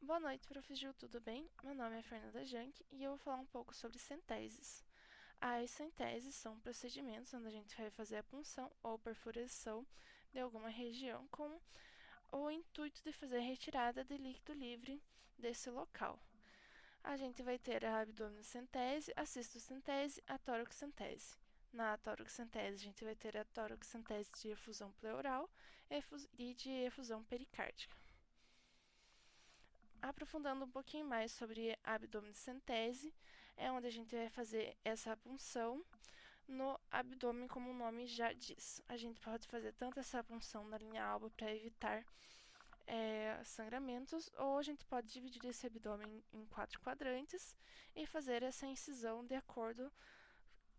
Boa noite, Prof. Gil, tudo bem? Meu nome é Fernanda Jank e eu vou falar um pouco sobre centeses. As centeses são procedimentos onde a gente vai fazer a punção ou perfuração de alguma região com o intuito de fazer a retirada de líquido livre desse local. A gente vai ter a abdominocentese, a cistocentese, a toracocentese. Na toracocentese, a gente vai ter a toracocentese de efusão pleural e de efusão pericárdica. Aprofundando um pouquinho mais sobre a abdominocentese, é onde a gente vai fazer essa punção no abdômen, como o nome já diz. A gente pode fazer tanto essa punção na linha alba para evitar sangramentos, ou a gente pode dividir esse abdômen em 4 quadrantes e fazer essa incisão de acordo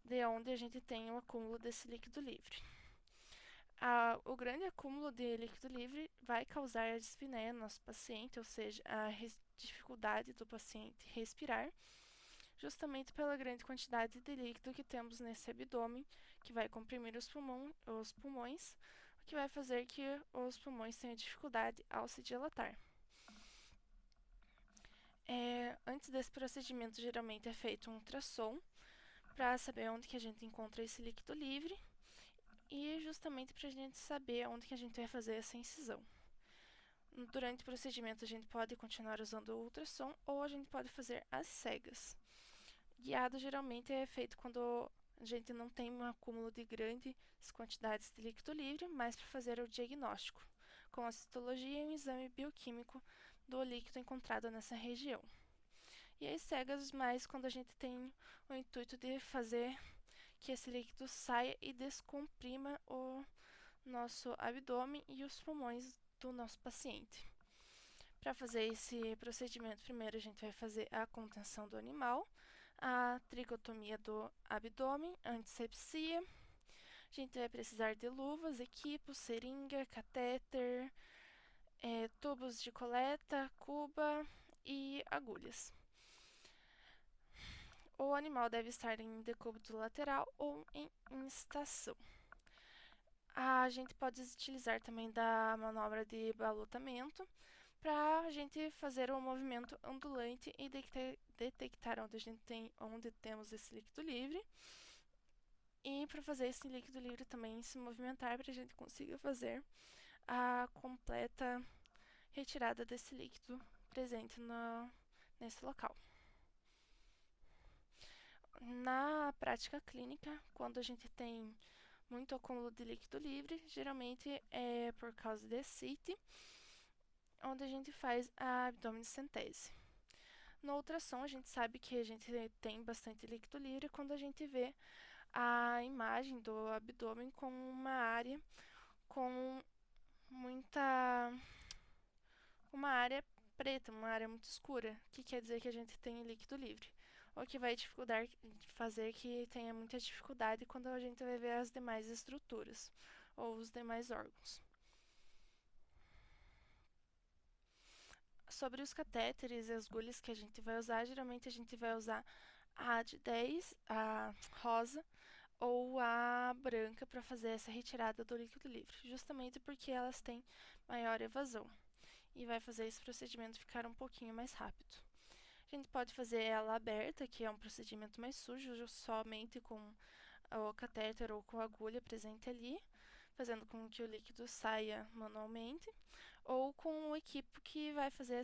de onde a gente tem o acúmulo desse líquido livre. O grande acúmulo de líquido livre vai causar a dispneia no nosso paciente, ou seja, a dificuldade do paciente respirar, justamente pela grande quantidade de líquido que temos nesse abdômen, que vai comprimir os pulmões, o que vai fazer que os pulmões tenham dificuldade ao se dilatar. Antes desse procedimento, geralmente é feito um ultrassom para saber onde que a gente encontra esse líquido livre e justamente para a gente saber onde que a gente vai fazer essa incisão. Durante o procedimento, a gente pode continuar usando o ultrassom ou a gente pode fazer às cegas. Guiado geralmente é feito quando a gente não tem um acúmulo de grandes quantidades de líquido livre, mas para fazer o diagnóstico, com a citologia e um exame bioquímico do líquido encontrado nessa região. E as cegas, mais quando a gente tem o intuito de fazer que esse líquido saia e descomprima o nosso abdômen e os pulmões do nosso paciente. Para fazer esse procedimento, primeiro a gente vai fazer a contenção do animal, a tricotomia do abdômen, antisepsia. A gente vai precisar de luvas, equipo, seringa, catéter, tubos de coleta, cuba e agulhas. O animal deve estar em decúbito lateral ou em instação. A gente pode utilizar também da manobra de balotamento para a gente fazer um movimento ondulante e detectar onde temos esse líquido livre. E para fazer esse líquido livre também se movimentar para a gente consiga fazer a completa retirada desse líquido presente nesse local. Na prática clínica, quando a gente tem muito acúmulo de líquido livre, geralmente é por causa de ascite, onde a gente faz a abdominocentese. No ultrassom, a gente sabe que a gente tem bastante líquido livre quando a gente vê a imagem do abdômen com uma área com muita. uma área preta, uma área muito escura, que quer dizer que a gente tem líquido livre. O que vai fazer que tenha muita dificuldade quando a gente vai ver as demais estruturas ou os demais órgãos. Sobre os catéteres e as agulhas que a gente vai usar, geralmente a gente vai usar a de 10, a rosa ou a branca para fazer essa retirada do líquido livre, justamente porque elas têm maior evasão e vai fazer esse procedimento ficar um pouquinho mais rápido. A gente pode fazer ela aberta, que é um procedimento mais sujo, somente com o catéter ou com a agulha presente ali, fazendo com que o líquido saia manualmente, ou com o equipo que vai fazer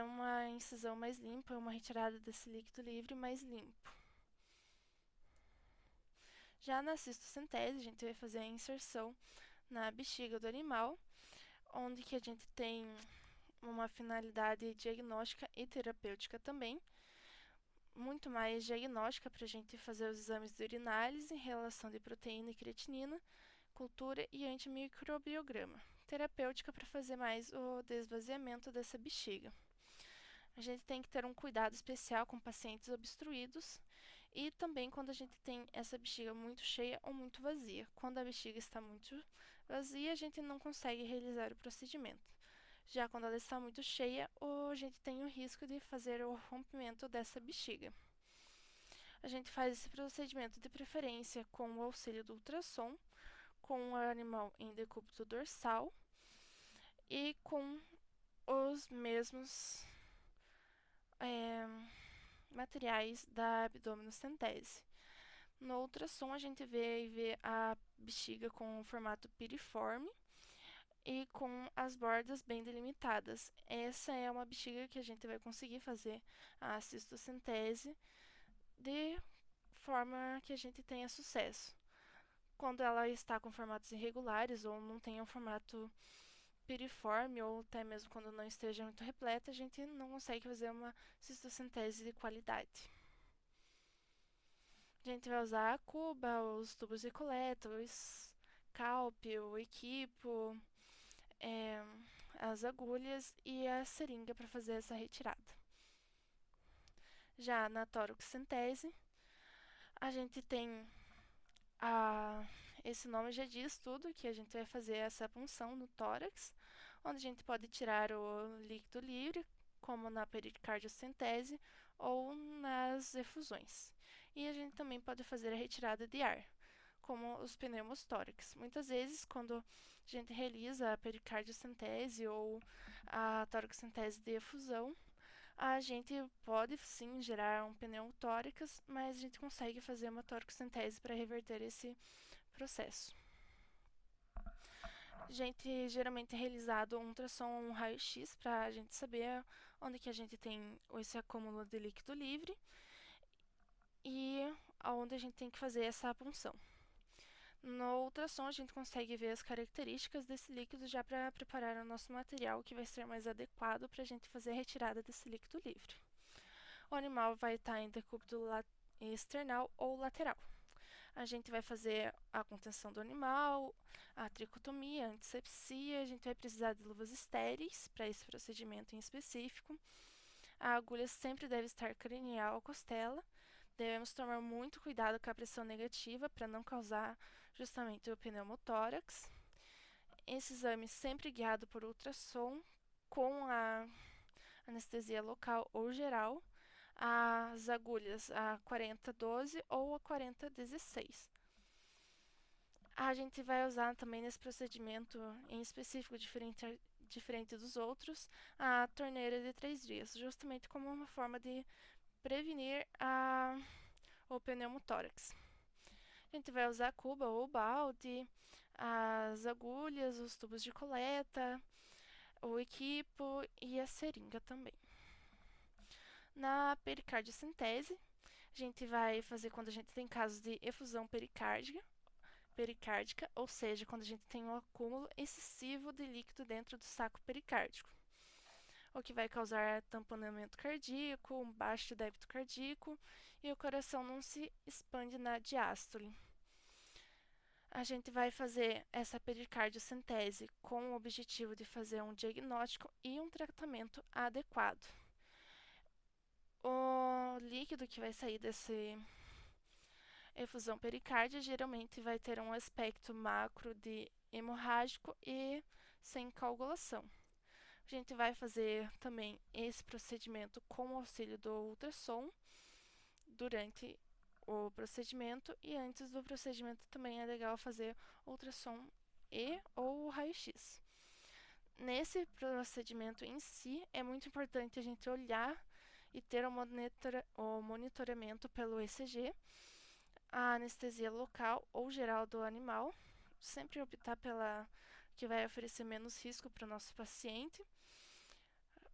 uma incisão mais limpa, uma retirada desse líquido livre mais limpo. Já na cistocentese, a gente vai fazer a inserção na bexiga do animal, onde que a gente tem uma finalidade diagnóstica e terapêutica também, muito mais diagnóstica para a gente fazer os exames de urinálises em relação de proteína e creatinina, cultura e antimicrobiograma. Terapêutica para fazer mais o desvaziamento dessa bexiga. A gente tem que ter um cuidado especial com pacientes obstruídos e também quando a gente tem essa bexiga muito cheia ou muito vazia. Quando a bexiga está muito vazia, a gente não consegue realizar o procedimento. Já quando ela está muito cheia, a gente tem o risco de fazer o rompimento dessa bexiga. A gente faz esse procedimento de preferência com o auxílio do ultrassom, com o animal em decúbito dorsal e com os mesmos materiais da abdominocentese. No ultrassom, a gente vê a bexiga com o formato piriforme e com as bordas bem delimitadas. Essa é uma bexiga que a gente vai conseguir fazer a cistocentese de forma que a gente tenha sucesso. Quando ela está com formatos irregulares ou não tenha um formato piriforme, ou até mesmo quando não esteja muito repleta, a gente não consegue fazer uma cistocentese de qualidade. A gente vai usar a cuba, os tubos de coleta, o scalp, o equipo, as agulhas e a seringa para fazer essa retirada. Já na toracocentese, a gente tem esse nome já diz tudo, que a gente vai fazer essa punção no tórax, onde a gente pode tirar o líquido livre, como na pericardiocentese ou nas efusões. E a gente também pode fazer a retirada de ar, como os pneumotórax. Muitas vezes, quando a gente realiza a pericardiocentese ou a toracocentese de efusão, a gente pode sim gerar um pneumotórax, mas a gente consegue fazer uma toracocentese para reverter esse processo. A gente geralmente é realizado um ultrassom, um raio-x, para a gente saber onde que a gente tem esse acúmulo de líquido livre e aonde a gente tem que fazer essa punção. No ultrassom, a gente consegue ver as características desse líquido já para preparar o nosso material que vai ser mais adequado para a gente fazer a retirada desse líquido livre. O animal vai estar em decúbito external ou lateral. A gente vai fazer a contenção do animal, a tricotomia, a antisepsia, a gente vai precisar de luvas estéreis para esse procedimento em específico. A agulha sempre deve estar cranial à costela. Devemos tomar muito cuidado com a pressão negativa para não causar justamente o pneumotórax. Esse exame sempre guiado por ultrassom com a anestesia local ou geral. As agulhas a 4012 ou a 4016. A gente vai usar também nesse procedimento em específico, diferente dos outros, a torneira de 3 vias, justamente como uma forma de prevenir o pneumotórax. A gente vai usar a cuba ou balde, as agulhas, os tubos de coleta, o equipo e a seringa também. Na pericardiocentese, a gente vai fazer quando a gente tem casos de efusão pericárdica, ou seja, quando a gente tem um acúmulo excessivo de líquido dentro do saco pericárdico, o que vai causar tamponamento cardíaco, um baixo débito cardíaco e o coração não se expande na diástole. A gente vai fazer essa pericardiocentese com o objetivo de fazer um diagnóstico e um tratamento adequado. O líquido que vai sair desse efusão pericárdia geralmente vai ter um aspecto macro de hemorrágico e sem coagulação. A gente vai fazer também esse procedimento com o auxílio do ultrassom durante o procedimento e antes do procedimento também é legal fazer ultrassom e ou raio-x. Nesse procedimento em si, é muito importante a gente olhar e ter o monitoramento pelo ECG, a anestesia local ou geral do animal, sempre optar pela que vai oferecer menos risco para o nosso paciente,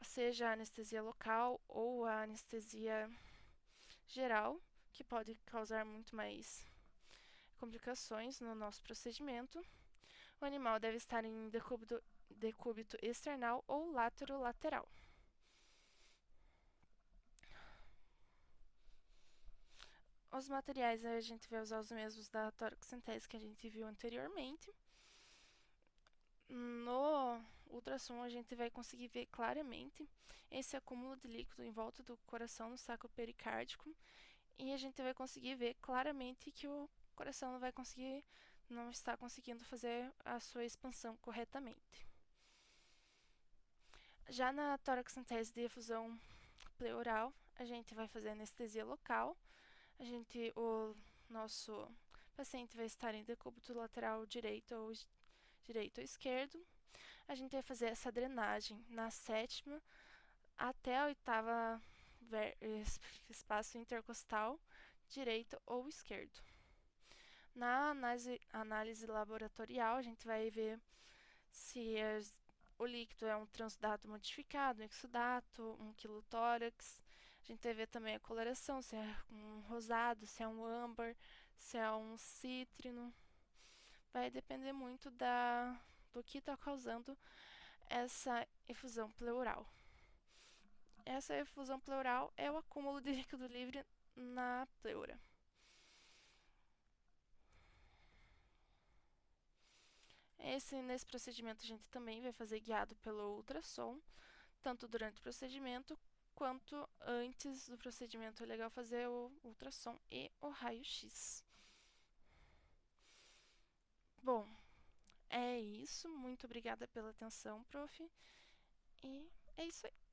seja a anestesia local ou a anestesia geral, que pode causar muito mais complicações no nosso procedimento. O animal deve estar em decúbito external ou lateral. Os materiais a gente vai usar os mesmos da toracocentese que a gente viu anteriormente. No ultrassom a gente vai conseguir ver claramente esse acúmulo de líquido em volta do coração no saco pericárdico e a gente vai conseguir ver claramente que o coração não está conseguindo fazer a sua expansão corretamente. Já na toracocentese de efusão pleural, a gente vai fazer anestesia local. O nosso paciente vai estar em decúbito lateral direito ou esquerdo. a gente vai fazer essa drenagem na sétima até a oitava espaço intercostal, direito ou esquerdo. Na análise laboratorial, a gente vai ver se o líquido é um transudato modificado, um exudato, um quilotórax. A gente vai ver também a coloração, se é um rosado, se é um âmbar, se é um cítrino. Vai depender muito do que está causando essa efusão pleural. Essa efusão pleural é o acúmulo de líquido livre na pleura. Nesse procedimento a gente também vai fazer guiado pelo ultrassom, tanto durante o procedimento quanto antes do procedimento. É legal fazer o ultrassom e o raio-x. Bom, é isso. Muito obrigada pela atenção, prof. E é isso aí.